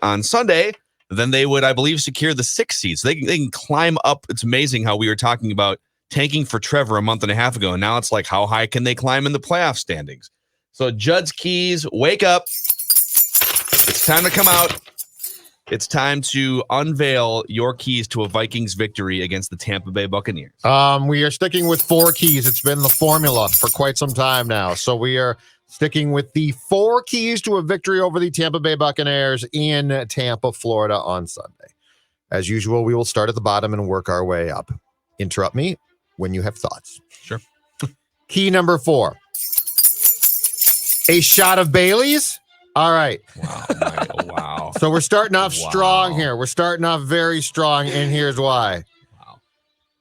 on Sunday, then they would, I believe, secure the 6th seed. So they can climb up. It's amazing how we were talking about tanking for Trevor a month and a half ago. And now it's like, how high can they climb in the playoff standings? So Judd's keys, wake up. It's time to come out. It's time to unveil your keys to a Vikings victory against the Tampa Bay Buccaneers. We are sticking with 4 keys. It's been the formula for quite some time now. So we are sticking with the 4 keys to a victory over the Tampa Bay Buccaneers in Tampa, Florida on Sunday. As usual, we will start at the bottom and work our way up. Interrupt me when you have thoughts. Sure. Key number 4. A shot of Bailey's. All right. Wow. So we're starting off strong here. We're starting off very strong, and here's why. Wow.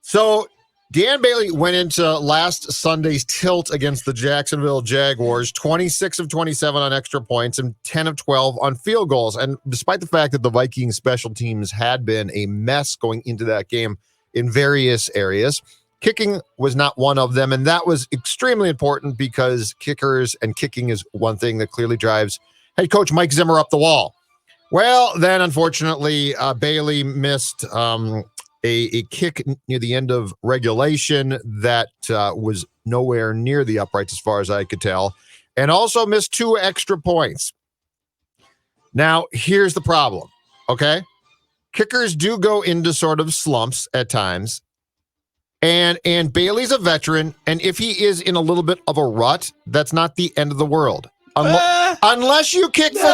So Dan Bailey went into last Sunday's tilt against the Jacksonville Jaguars, 26 of 27 on extra points and 10 of 12 on field goals. And despite the fact that the Vikings special teams had been a mess going into that game in various areas, kicking was not one of them. And that was extremely important because kicking is one thing that clearly drives head coach Mike Zimmer up the wall. Well, then, unfortunately, Bailey missed a kick near the end of regulation that was nowhere near the uprights as far as I could tell, and also missed 2 extra points. Now, here's the problem, okay? Kickers do go into sort of slumps at times, and Bailey's a veteran, and if he is in a little bit of a rut, that's not the end of the world. Unless you kick for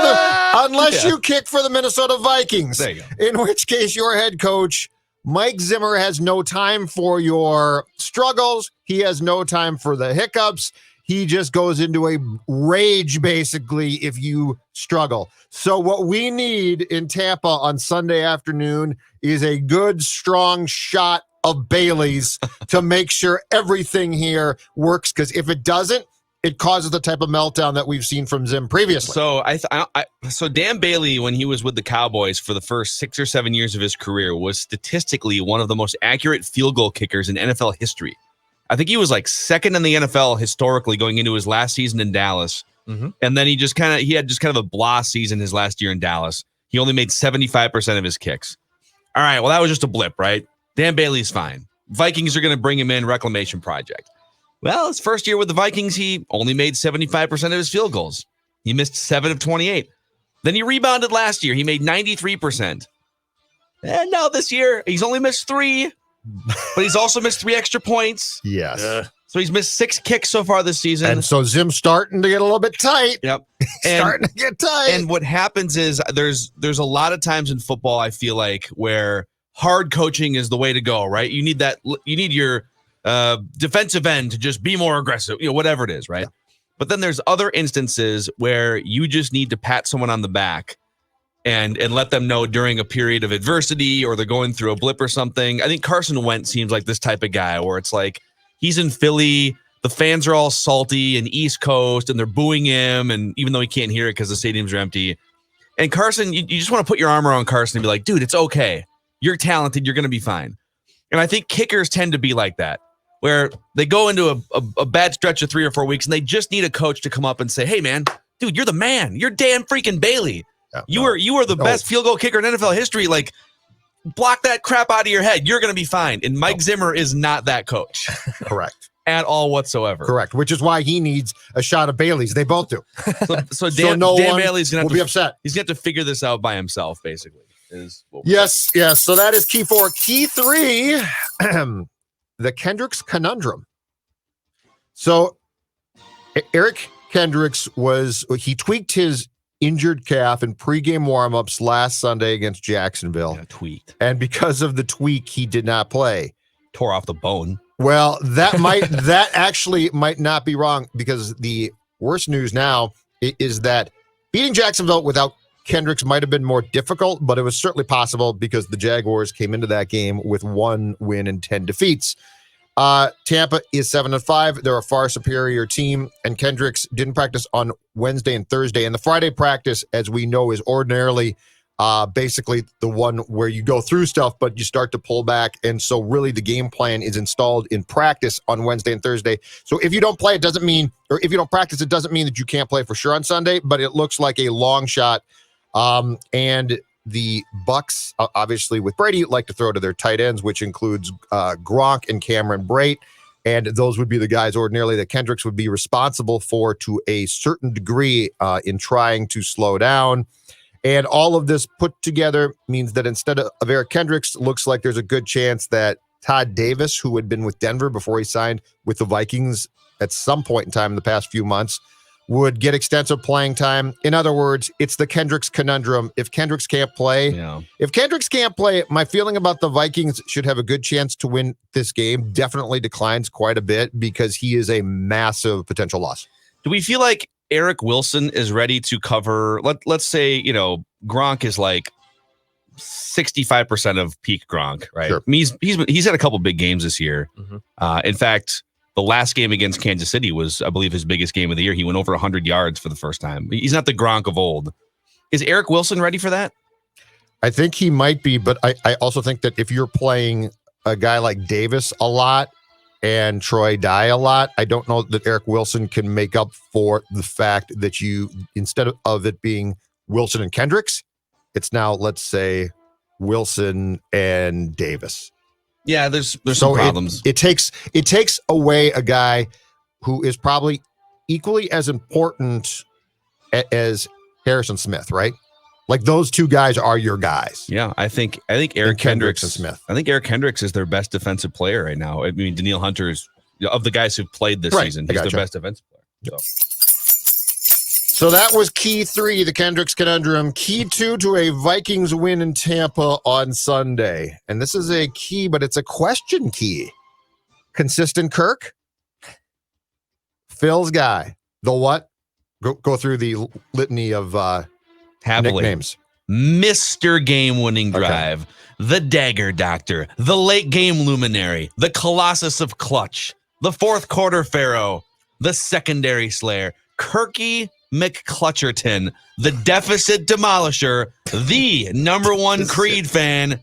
the Minnesota Vikings, there you go. In which case your head coach Mike Zimmer has no time for your struggles. He has no time for the hiccups. He just goes into a rage basically if you struggle. So what we need in Tampa on Sunday afternoon is a good strong shot of Bailey's to make sure everything here works, because if it doesn't, it causes the type of meltdown that we've seen from Zim previously. So so Dan Bailey, when he was with the Cowboys for the first 6 or 7 years of his career, was statistically one of the most accurate field goal kickers in NFL history. I think he was like second in the NFL historically going into his last season in Dallas. Mm-hmm. And then he had just kind of a blah season his last year in Dallas. He only made 75% of his kicks. All right, well, that was just a blip, right? Dan Bailey's fine. Vikings are going to bring him in, reclamation project. Well, his first year with the Vikings, he only made 75% of his field goals. He missed 7 of 28. Then he rebounded last year. He made 93%. And now this year, he's only missed 3, but he's also missed 3 extra points. Yes. So he's missed 6 kicks so far this season. And so Zim's starting to get a little bit tight. Yep. Starting to get tight. And what happens is there's a lot of times in football, I feel like, where hard coaching is the way to go, right? You need your defensive end to just be more aggressive, whatever it is, right? Yeah. But then there's other instances where you just need to pat someone on the back and let them know during a period of adversity or they're going through a blip or something. I think Carson Wentz seems like this type of guy where it's like he's in Philly, the fans are all salty and East Coast and they're booing him, and even though he can't hear it because the stadiums are empty. And Carson, you just want to put your arm around Carson and be like, dude, it's okay. You're talented. You're going to be fine. And I think kickers tend to be like that, where they go into a bad stretch of 3 or 4 weeks and they just need a coach to come up and say, hey, man, dude, you're the man. You're Dan freaking Bailey. Yeah, you are the best field goal kicker in NFL history. Like, block that crap out of your head. You're going to be fine. And Mike Zimmer is not that coach. Correct. At all whatsoever. Correct. Which is why he needs a shot of Bailey's. They both do. So Dan Bailey's going to be upset. He's going to have to figure this out by himself, basically. Yes. So that is key 4. Key 3, the Kendricks conundrum. So Eric Kendricks he tweaked his injured calf in pregame warmups last Sunday against Jacksonville. Yeah, tweaked. And because of the tweak, he did not play. Tore off the bone. Well, that actually might not be wrong, because the worst news now is that beating Jacksonville without Kendricks might have been more difficult, but it was certainly possible because the Jaguars came into that game with 1 win and 10 defeats. Tampa is 7-5. They're a far superior team, and Kendricks didn't practice on Wednesday and Thursday. And the Friday practice, as we know, is ordinarily basically the one where you go through stuff, but you start to pull back. And so really the game plan is installed in practice on Wednesday and Thursday. So if you don't play, if you don't practice, it doesn't mean that you can't play for sure on Sunday, but it looks like a long shot And the Bucs, obviously with Brady, like to throw to their tight ends, which includes Gronk and Cameron Brate. And those would be the guys ordinarily that Kendricks would be responsible for to a certain degree in trying to slow down. And all of this put together means that instead of Eric Kendricks, looks like there's a good chance that Todd Davis, who had been with Denver before he signed with the Vikings at some point in time in the past few months, would get extensive playing time. In other words, it's the Kendricks conundrum. If Kendricks can't play, my feeling about the Vikings should have a good chance to win this game definitely declines quite a bit because he is a massive potential loss. Do we feel like Eric Wilson is ready to cover, let's say, Gronk is like 65% of peak Gronk, right? Sure. He's had a couple big games this year. Mm-hmm. In fact, the last game against Kansas City was, I believe, his biggest game of the year. He went over 100 yards for the first time. He's not the Gronk of old. Is Eric Wilson ready for that? I think he might be, but I also think that if you're playing a guy like Davis a lot and Troy Dye a lot, I don't know that Eric Wilson can make up for the fact that you, instead of it being Wilson and Kendricks, it's now, let's say, Wilson and Davis. Yeah, there's some problems. It takes away a guy who is probably equally as important as Harrison Smith, right? Like those two guys are your guys. Yeah, I think Eric Kendricks and Smith. I think Eric Kendricks is their best defensive player right now. I mean, Daniil Hunter is, of the guys who played this season, he's their best defensive player. So that was key 3, the Kendricks conundrum. Key 2 to a Vikings win in Tampa on Sunday. And this is a key, but it's a question key. Consistent Kirk? Phil's guy. The what? Go through the litany of nicknames. Mr. Game-winning drive. Okay. The Dagger Doctor. The late game luminary. The Colossus of Clutch. The fourth quarter Pharaoh. The secondary Slayer. Kirky McClutcherton, the deficit demolisher, the number one Creed fan,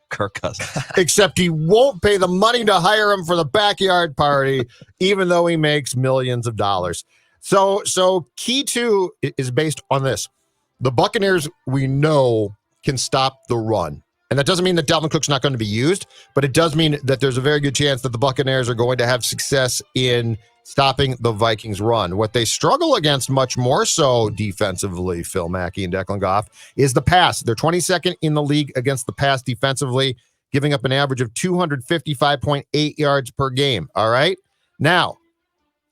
Kirk Cousins. Except he won't pay the money to hire him for the backyard party, even though he makes millions of dollars. So key 2 is based on this. The Buccaneers, we know, can stop the run. And that doesn't mean that Dalvin Cook's not going to be used, but it does mean that there's a very good chance that the Buccaneers are going to have success in stopping the Vikings run. What they struggle against much more so defensively, Phil Mackey and Declan Goff, is the pass. They're 22nd in the league against the pass defensively, giving up an average of 255.8 yards per game. All right. Now,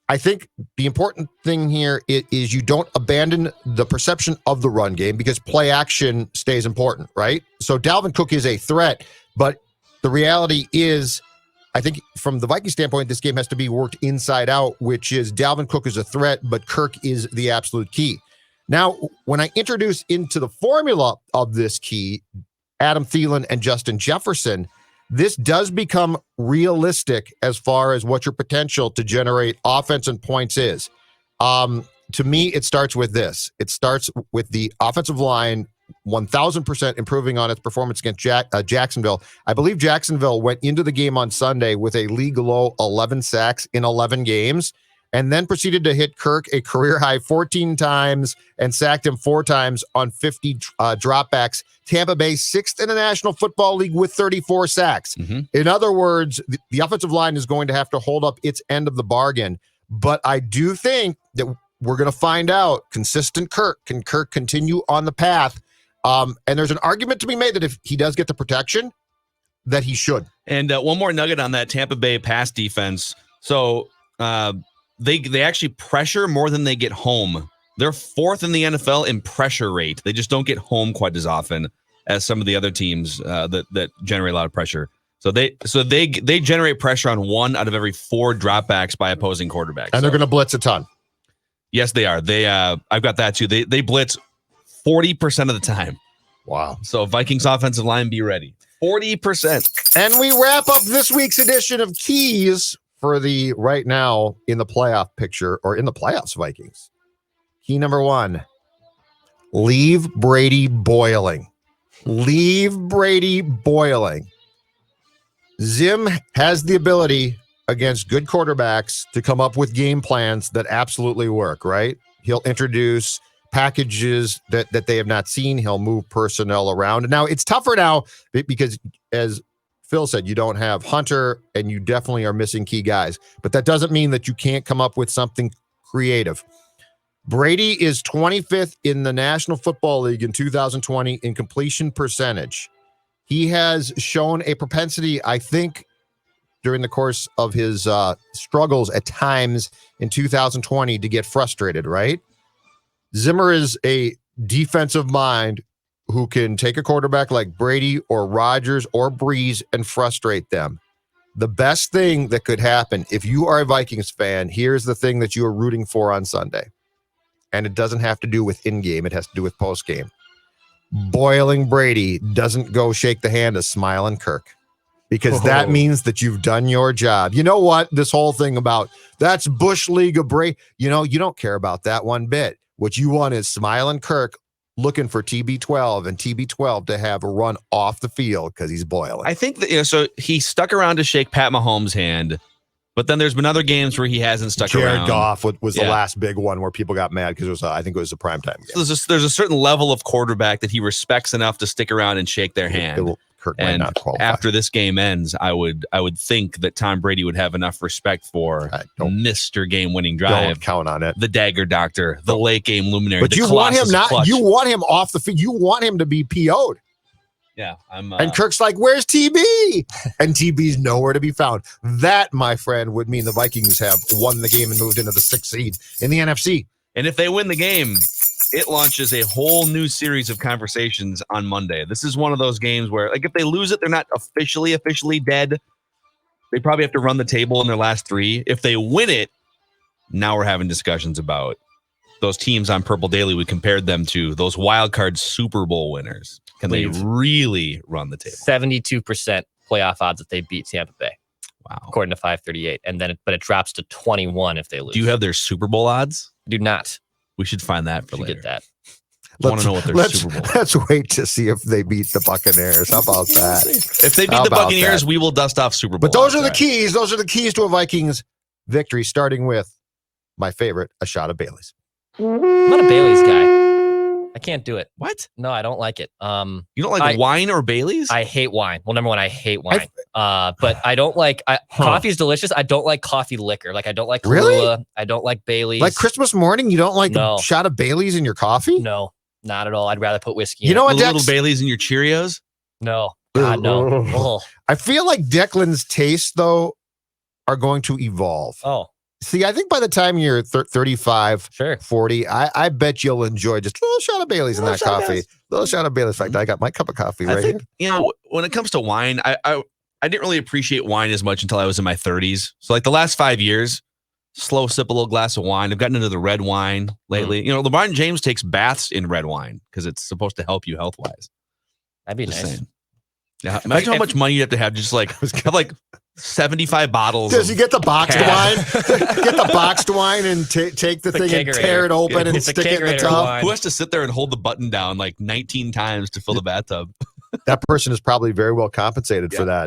I think the important thing here is you don't abandon the perception of the run game because play action stays important, right? So Dalvin Cook is a threat, but the reality is, I think from the Viking standpoint, this game has to be worked inside out, which is Dalvin Cook is a threat, but Kirk is the absolute key. Now, when I introduce into the formula of this key, Adam Thielen and Justin Jefferson, this does become realistic as far as what your potential to generate offense and points is. To me, it starts with this. It starts with the offensive line 1,000% improving on its performance against Jacksonville. I believe Jacksonville went into the game on Sunday with a league low 11 sacks in 11 games and then proceeded to hit Kirk a career high 14 times and sacked him 4 times on 50 dropbacks. Tampa Bay 6th in the National Football League with 34 sacks. Mm-hmm. In other words, the offensive line is going to have to hold up its end of the bargain. But I do think that we're going to find out consistent Kirk. Can Kirk continue on the path? And there's an argument to be made that if he does get the protection, that he should. And one more nugget on that Tampa Bay pass defense. So they actually pressure more than they get home. They're 4th in the NFL in pressure rate. They just don't get home quite as often as some of the other teams that generate a lot of pressure. So they generate pressure on 1 out of every 4 dropbacks by opposing quarterbacks. And they're going to blitz a ton. Yes, they are. I've got that too. They blitz 40% of the time. Wow. So Vikings offensive line, be ready. 40%. And we wrap up this week's edition of Keys for the right now in the playoff picture or in the playoffs Vikings. Key number 1, leave Brady boiling. Leave Brady boiling. Zim has the ability against good quarterbacks to come up with game plans that absolutely work, right? He'll introduce packages that they have not seen. He'll move personnel around. Now, it's tougher now because, as Phil said, you don't have Hunter, and you definitely are missing key guys. But that doesn't mean that you can't come up with something creative. Brady is 25th in the National Football League in 2020 in completion percentage. He has shown a propensity, I think, during the course of his struggles at times in 2020 to get frustrated, right? Zimmer is a defensive mind who can take a quarterback like Brady or Rodgers or Breeze and frustrate them. The best thing that could happen if you are a Vikings fan, here's the thing that you are rooting for on Sunday. And it doesn't have to do with in-game. It has to do with post-game. Boiling Brady doesn't go shake the hand of Smiling Kirk, because that means that you've done your job. You know what? This whole thing about that's Bush League of Brady, you don't care about that one bit. What you want is Smiling Kirk looking for TB12 and TB12 to have a run off the field because he's boiling. I think that, so he stuck around to shake Pat Mahomes' hand. But then there's been other games where he hasn't stuck around. Jared Goff was the last big one where people got mad because it was, I think it was a primetime game. So there's a certain level of quarterback that he respects enough to stick around and shake their hand. Kirk might not qualify. After this game ends, I would think that Tom Brady would have enough respect for Mr. Game-winning drive. Don't count on it. The dagger doctor, the late game luminary. But you want him not. You want him off the field. You want him to be PO'd. Yeah, and Kirk's like, "Where's TB?" And TB's nowhere to be found. That, my friend, would mean the Vikings have won the game and moved into the 6th seed in the NFC. And if they win the game, it launches a whole new series of conversations on Monday. This is one of those games where, like, if they lose it, they're not officially dead. They probably have to run the table in their last 3. If they win it, now we're having discussions about those teams on Purple Daily. We compared them to those wild card Super Bowl winners. Can they really run the table? 72% playoff odds that they beat Tampa Bay. Wow. According to 538. And then but it drops to 21 if they lose. Do you have their Super Bowl odds? I do not. We should find that for later. Get that. I want to know what their Super Bowl. Let's wait to see if they beat the Buccaneers. How about that? If they beat the Buccaneers, we will dust off Super Bowl. But those are the keys. Those are the keys to a Vikings victory, starting with my favorite, a shot of Bailey's. I'm not a Bailey's guy. I can't do it. What? No, I don't like it. You don't like wine or Bailey's? I hate wine. Well, number one, I hate wine. But I don't like coffee is delicious. I don't like coffee liquor. Like I don't like Kahlua. Really? I don't like Bailey's. Like Christmas morning, you don't like a shot of Bailey's in your coffee? No, not at all. I'd rather put whiskey. You know what? Little Bailey's in your Cheerios? No, God, no. Oh. I feel like Declan's tastes though are going to evolve. Oh. See, I think by the time you're 35, sure. 40, I bet you'll enjoy just a little shot of Bailey's in that coffee. Little shot of Bailey's. In fact, I got my cup of coffee right here. You know, when it comes to wine, I didn't really appreciate wine as much until I was in my 30s. So like the last 5 years, slow sip a little glass of wine. I've gotten into the red wine lately. You know, LeBron James takes baths in red wine because it's supposed to help you health-wise. That'd be nice. Saying. Yeah, imagine how much money you have to have just like have like 75 bottles. Does he get the boxed wine? Get the boxed wine and take the thing and tear it open and stick it in the tub? Who has to sit there and hold the button down like 19 times to fill the bathtub? That person is probably very well compensated for that.